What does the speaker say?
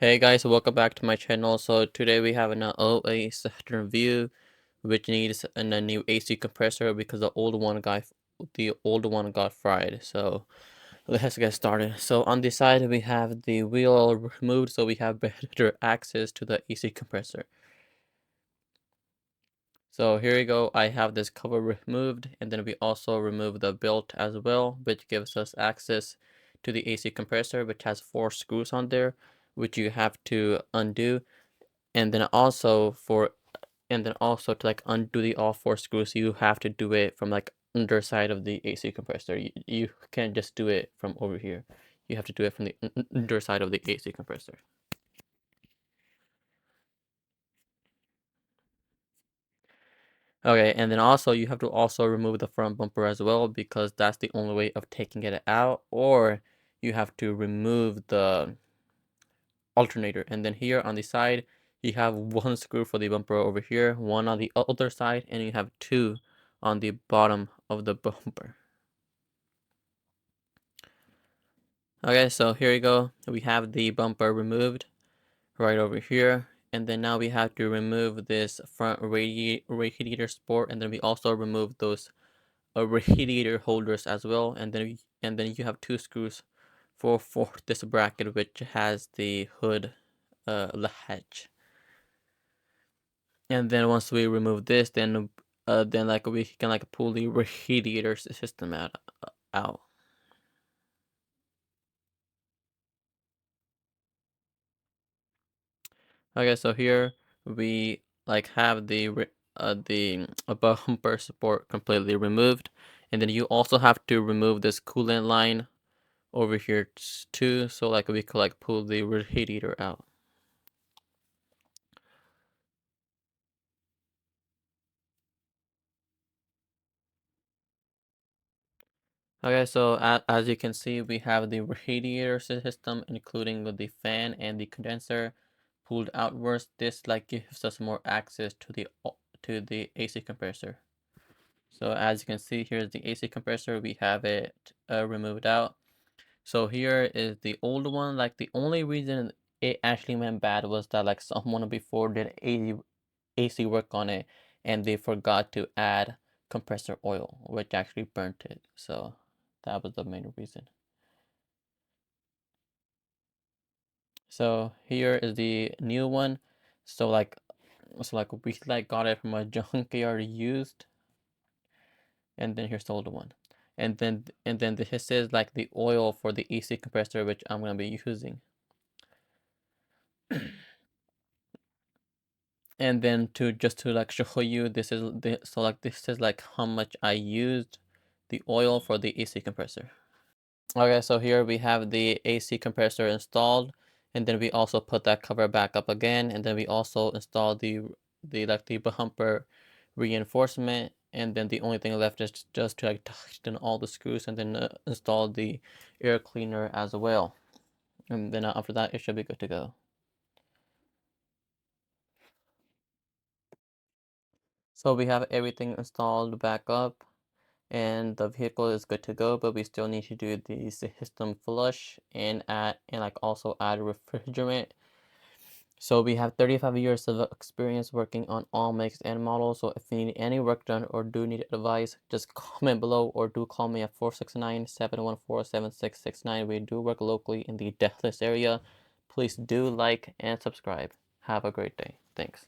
Hey guys, welcome back to my channel. So today we have an OA Saturn Vue, which needs a new AC compressor because the old one got fried. So let's get started. So on the side we have the wheel removed, so we have better access to the AC compressor. So here you go. I have this cover removed, and then we also remove the belt as well, which gives us access to the AC compressor, which has 4 screws on there, which you have to undo. And then also to like undo the all 4 screws, you have to do it from like underside of the AC compressor. You can't just do it from over here. You have to do it from the underside of the AC compressor. Okay, and then also you have to also remove the front bumper as well, because that's the only way of taking it out, or you have to remove the alternator. And then here on the side, you have 1 screw for the bumper over here, 1 on the other side, and you have 2 on the bottom of the bumper. Okay, so here you go. We have the bumper removed right over here. And then now we have to remove this front radiator support, and then we also remove those radiator holders as well. And then you have 2 screws for this bracket, which has the hood latch. And then once we remove this, then like we can like pull the radiator system out. Okay, so here we like have the bumper support completely removed, and then you also have to remove this coolant line over here too, so like we could like pull the radiator out. Okay, so as you can see, we have the radiator system, including with the fan and the condenser, pulled outwards. This like gives us more access to the AC compressor. So as you can see, here's the AC compressor. We have it removed out. So here is the old one. Like the only reason it actually went bad was that like someone before did AC work on it, and they forgot to add compressor oil, which actually burnt it. So that was the main reason. So here is the new one. So like we like got it from a junkyard used, and then here's the older one. And then this is like the oil for the AC compressor, which I'm gonna be using. And then to like show you, this is like how much I used the oil for the AC compressor. Okay, so here we have the AC compressor installed, and then we also put that cover back up again, and then we also installed the bumper reinforcement, and then the only thing left is just to like tighten all the screws, and then install the air cleaner as well. And then after that, it should be good to go. So we have everything installed back up, and the vehicle is good to go, but we still need to do the system flush and like also add refrigerant. So we have 35 years of experience working on all makes and models. So if you need any work done or do need advice, just comment below or do call me at 469-714-7669. We do work locally in the Dallas area. Please do like and subscribe. Have a great day. Thanks.